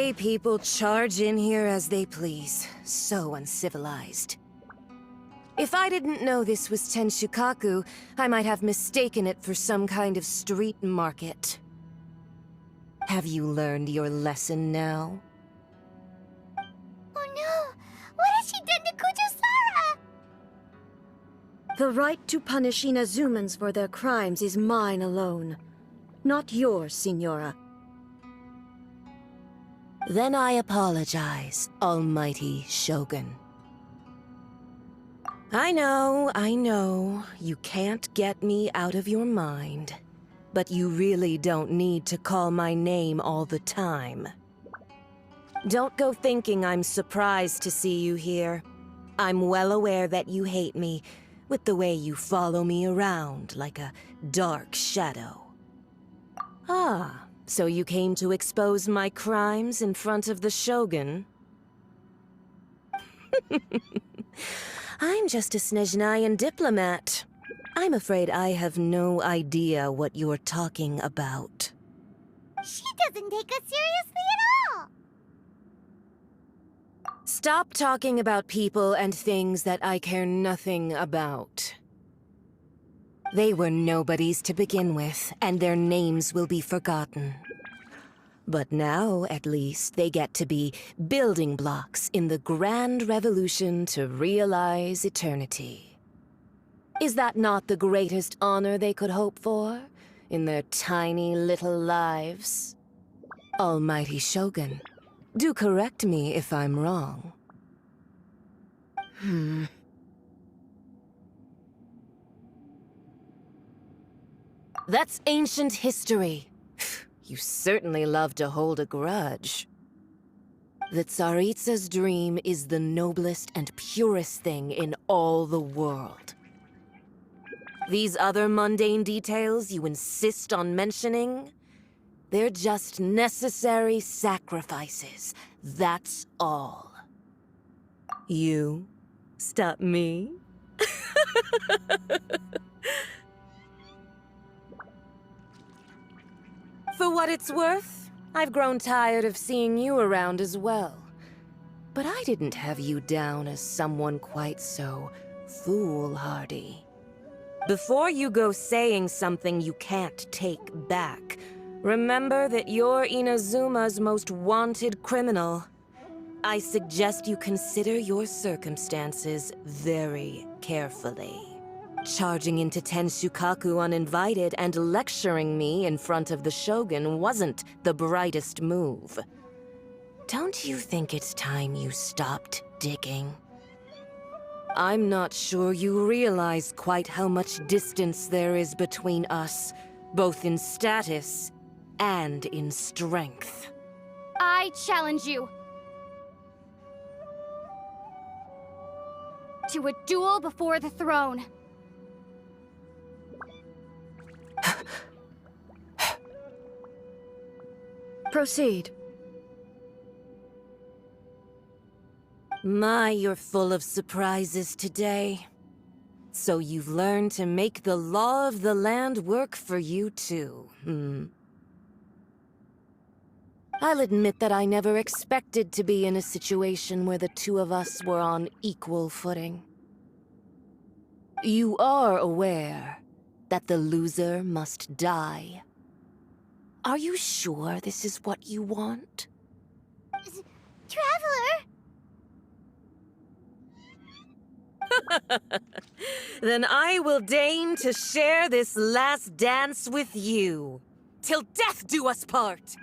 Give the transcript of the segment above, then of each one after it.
way people charge in here as they please. So uncivilized. If I didn't know this was Tenshukaku, I might have mistaken it for some kind of street market. Have you learned your lesson now? Oh no! What has she done to Kujusara? The right to punish Inazumans for their crimes is mine alone. Not yours, Signora. Then I apologize, Almighty Shogun. I know, you can't get me out of your mind. But you really don't need to call my name all the time. Don't go thinking I'm surprised to see you here. I'm well aware that you hate me, with the way you follow me around like a dark shadow. Ah, so you came to expose my crimes in front of the Shogun? I'm just a Snezhnayan diplomat. I'm afraid I have no idea what you're talking about. She doesn't take us seriously at all! Stop talking about people and things that I care nothing about. They were nobodies to begin with, and their names will be forgotten. But now, at least, they get to be building blocks in the grand revolution to realize eternity. Is that not the greatest honor they could hope for in their tiny little lives? Almighty Shogun, do correct me if I'm wrong. That's ancient history. You certainly love to hold a grudge. The Tsaritsa's dream is the noblest and purest thing in all the world. These other mundane details you insist on mentioning, they're just necessary sacrifices, that's all. You stop me? For what it's worth, I've grown tired of seeing you around as well. But I didn't have you down as someone quite so foolhardy. Before you go saying something you can't take back, remember that you're Inazuma's most wanted criminal. I suggest you consider your circumstances very carefully. Charging into Tenshukaku uninvited and lecturing me in front of the Shogun wasn't the brightest move. Don't you think it's time you stopped digging? I'm not sure you realize quite how much distance there is between us, both in status and in strength. I challenge you to a duel before the throne. Proceed. My, you're full of surprises today. So you've learned to make the law of the land work for you too, I'll admit that I never expected to be in a situation where the two of us were on equal footing. You are aware that the loser must die. Are you sure this is what you want? Traveler! Then I will deign to share this last dance with you. Till death do us part!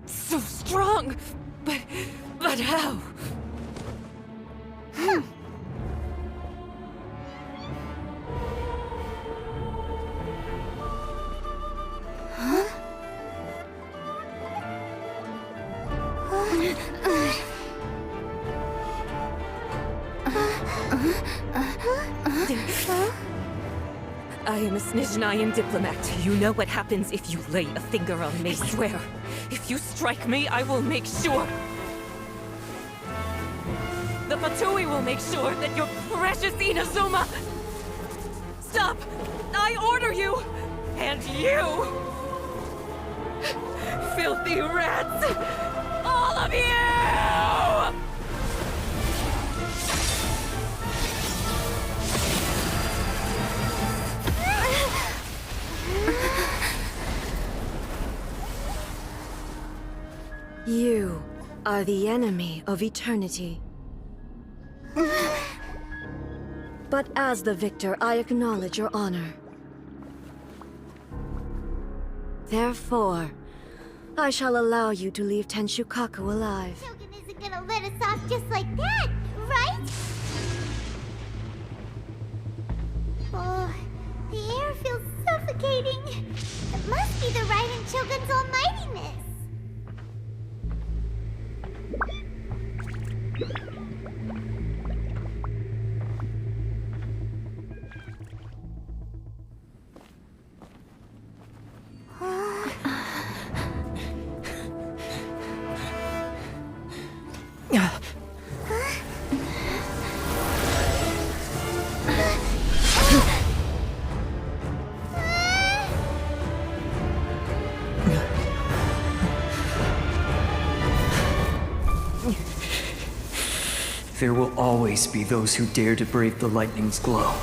So strong, but how? I am a Snizhnayan diplomat. You know what happens if you lay a finger on me. I swear, if you strike me, I will make sure. The Fatui will make sure that your precious Inazuma... Stop! I order you! And you! Filthy rats! All of you! You are the enemy of eternity. But as the victor, I acknowledge your honor. Therefore, I shall allow you to leave Tenshukaku alive. Shogun isn't gonna let us off just like that, right? Oh, the air feels suffocating. It must be the Raiden Shogun's almightiness. There will always be those who dare to brave the lightning's glow.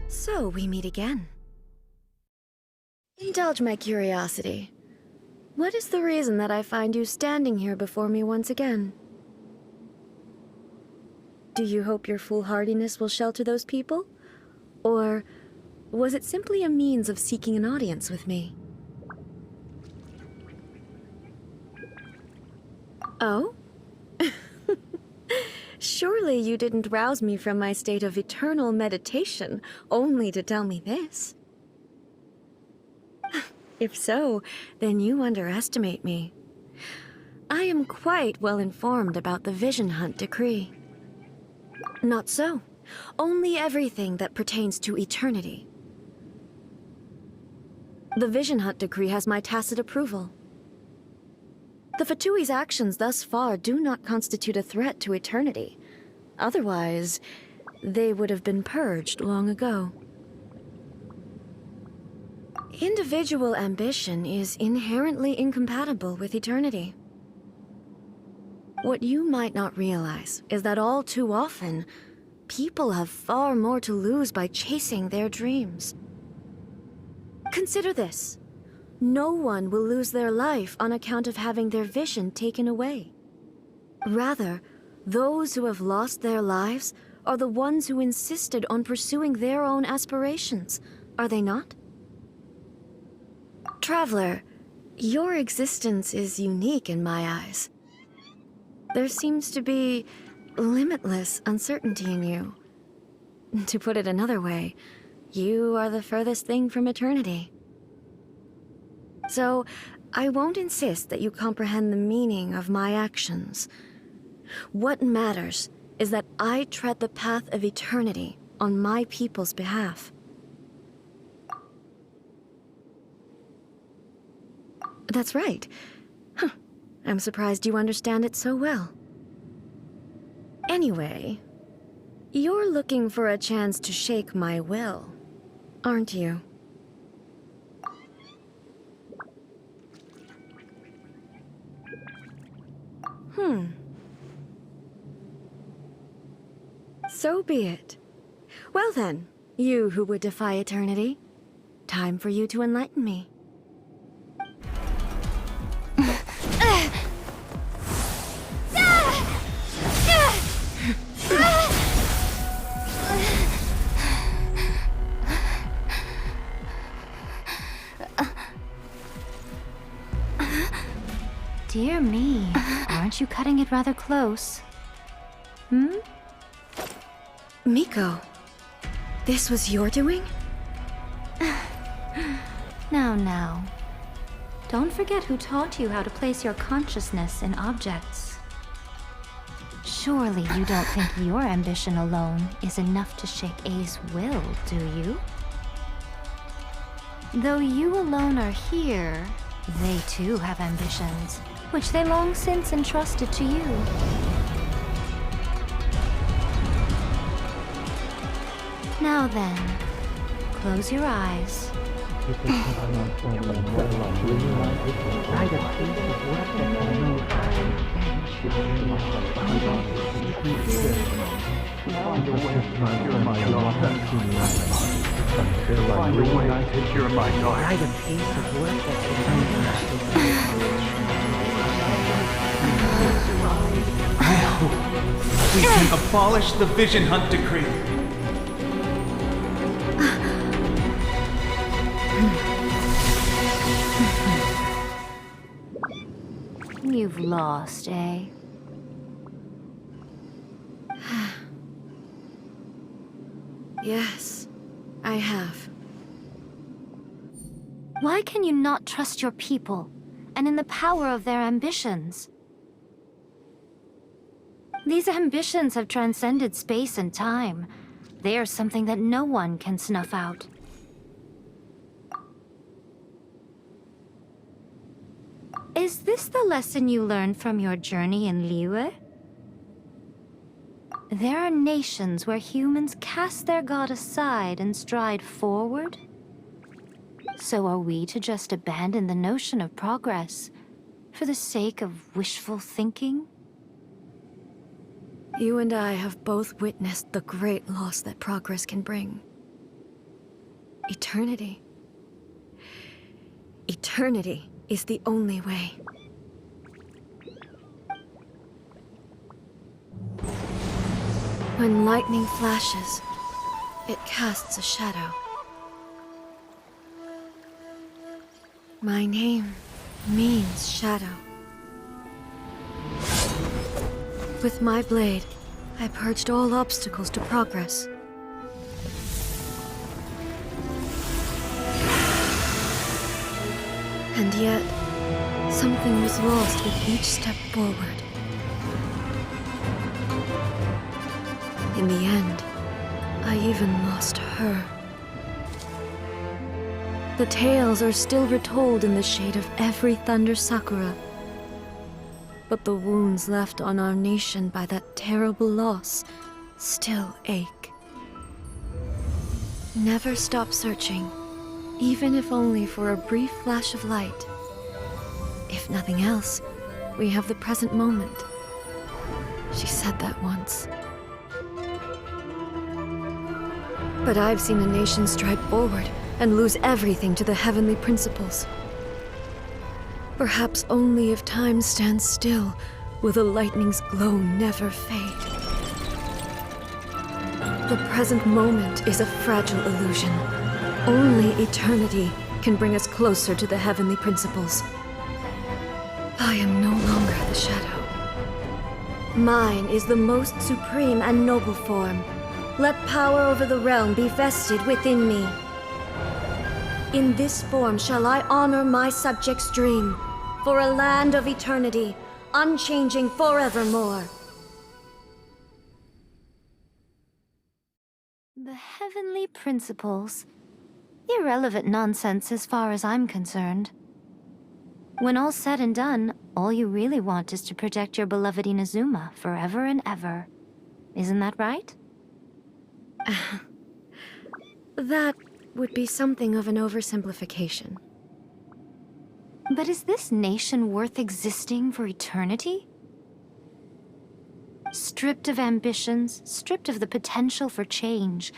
So we meet again. Indulge my curiosity. What is the reason that I find you standing here before me once again? Do you hope your foolhardiness will shelter those people? Or was it simply a means of seeking an audience with me? Oh? Surely you didn't rouse me from my state of eternal meditation only to tell me this. If so, then you underestimate me. I am quite well informed about the Vision Hunt decree. Not so. Only everything that pertains to eternity. The Vision Hunt decree has my tacit approval. The Fatui's actions thus far do not constitute a threat to eternity. Otherwise, they would have been purged long ago. Individual ambition is inherently incompatible with eternity. What you might not realize is that all too often, people have far more to lose by chasing their dreams. Consider this. No one will lose their life on account of having their vision taken away. Rather, those who have lost their lives are the ones who insisted on pursuing their own aspirations, are they not? Traveler, your existence is unique in my eyes. There seems to be limitless uncertainty in you. To put it another way, you are the furthest thing from eternity. So, I won't insist that you comprehend the meaning of my actions. What matters is that I tread the path of eternity on my people's behalf. That's right. Huh. I'm surprised you understand it so well. Anyway, you're looking for a chance to shake my will, aren't you? So be it. Well then, you who would defy eternity, time for you to enlighten me. Dear me, aren't you cutting it rather close? Hmm? Miko, this was your doing? Now. Don't forget who taught you how to place your consciousness in objects. Surely you don't think your ambition alone is enough to shake A's will, do you? Though you alone are here, they too have ambitions, which they long since entrusted to you. Now then, close your eyes. We can abolish the Vision Hunt Decree. You've lost, eh? Yes, I have. Why can you not trust your people, and in the power of their ambitions? These ambitions have transcended space and time. They are something that no one can snuff out. Is this the lesson you learned from your journey in Liyue? There are nations where humans cast their god aside and stride forward. So are we to just abandon the notion of progress for the sake of wishful thinking? You and I have both witnessed the great loss that progress can bring. Eternity. Eternity is the only way. When lightning flashes, it casts a shadow. My name means shadow. With my blade, I purged all obstacles to progress. And yet, something was lost with each step forward. In the end, I even lost her. The tales are still retold in the shade of every Thunder Sakura. But the wounds left on our nation by that terrible loss still ache. Never stop searching, even if only for a brief flash of light. If nothing else, we have the present moment. She said that once. But I've seen a nation stride forward and lose everything to the heavenly principles. Perhaps only if time stands still will the lightning's glow never fade. The present moment is a fragile illusion. Only eternity can bring us closer to the heavenly principles. I am no longer the shadow. Mine is the most supreme and noble form. Let power over the realm be vested within me. In this form shall I honor my subjects' dream, for a land of eternity, unchanging forevermore. The heavenly principles. Irrelevant nonsense as far as I'm concerned. When all's said and done, all you really want is to protect your beloved Inazuma forever and ever. Isn't that right? That would be something of an oversimplification. But is this nation worth existing for eternity? Stripped of ambitions, stripped of the potential for change,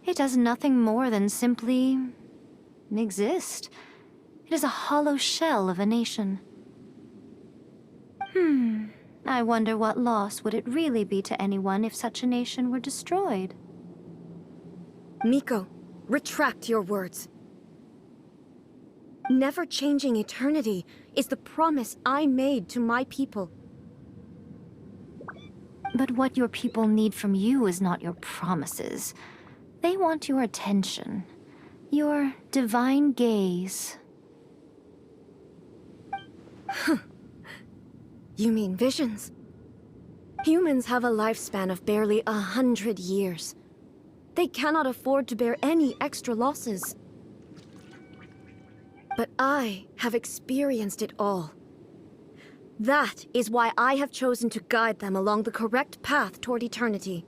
it does nothing more than simply exist. It is a hollow shell of a nation. I wonder what loss would it really be to anyone if such a nation were destroyed? Miko, retract your words. Never changing eternity is the promise I made to my people. But what your people need from you is not your promises. They want your attention, your divine gaze. You mean visions? Humans have a lifespan of barely 100 years. They cannot afford to bear any extra losses. But I have experienced it all. That is why I have chosen to guide them along the correct path toward eternity.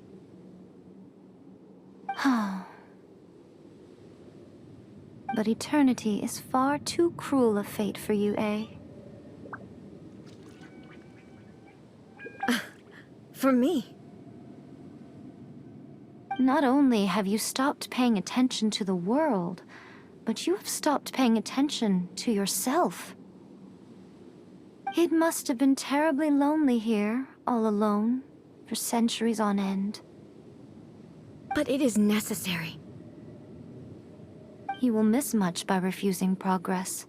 But eternity is far too cruel a fate for you, eh? For me? Not only have you stopped paying attention to the world, but you have stopped paying attention to yourself. It must have been terribly lonely here, all alone, for centuries on end. But it is necessary. You will miss much by refusing progress.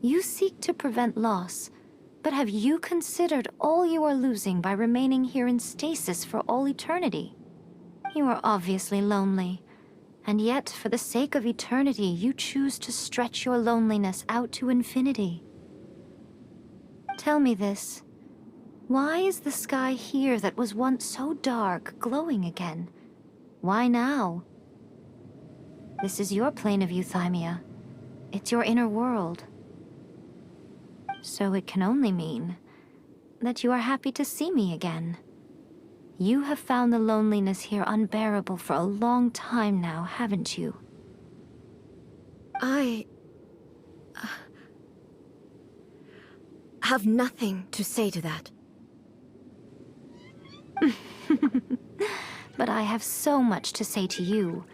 You seek to prevent loss, but have you considered all you are losing by remaining here in stasis for all eternity? You are obviously lonely, and yet for the sake of eternity, you choose to stretch your loneliness out to infinity. Tell me this. Why is the sky here that was once so dark glowing again? Why now? This is your plane of euthymia. It's your inner world. So it can only mean that you are happy to see me again. You have found the loneliness here unbearable for a long time now, haven't you? I have nothing to say to that. But I have so much to say to you.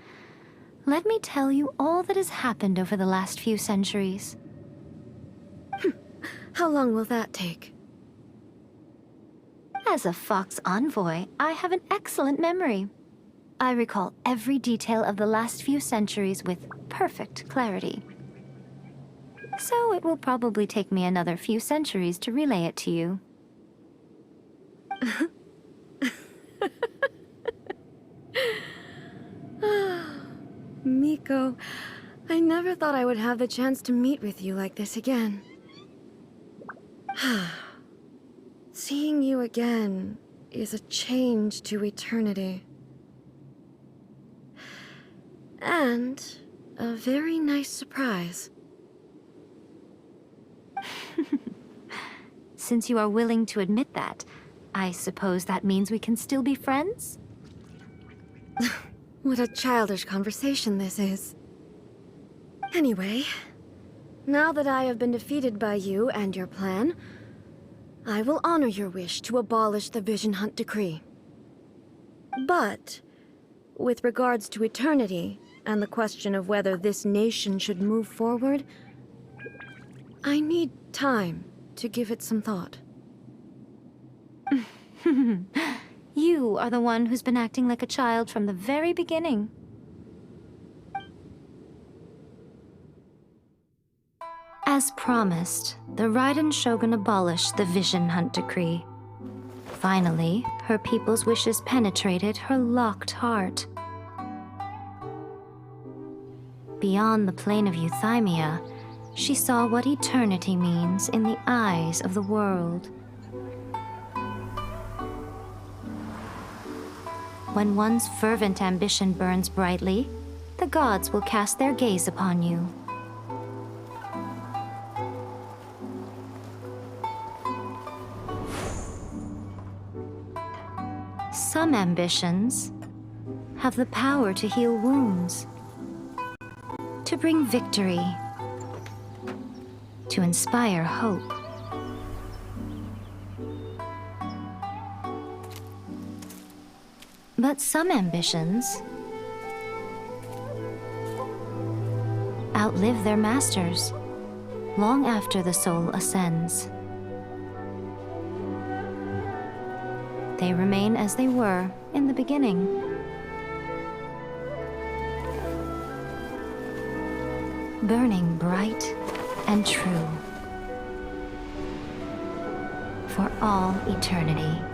Let me tell you all that has happened over the last few centuries. How long will that take? As a Fox envoy, I have an excellent memory. I recall every detail of the last few centuries with perfect clarity. So it will probably take me another few centuries to relay it to you. Miko, I never thought I would have the chance to meet with you like this again. Seeing you again is a change to eternity. And a very nice surprise. Since you are willing to admit that, I suppose that means we can still be friends? What a childish conversation this is. Anyway, now that I have been defeated by you and your plan, I will honor your wish to abolish the Vision Hunt Decree. But, with regards to eternity, and the question of whether this nation should move forward, I need time to give it some thought. You are the one who's been acting like a child from the very beginning. As promised, the Raiden Shogun abolished the Vision Hunt Decree. Finally, her people's wishes penetrated her locked heart. Beyond the plane of euthymia, she saw what eternity means in the eyes of the world. When one's fervent ambition burns brightly, the gods will cast their gaze upon you. Some ambitions have the power to heal wounds, to bring victory, to inspire hope. But some ambitions outlive their masters long after the soul ascends. They remain as they were in the beginning. Burning bright and true for all eternity.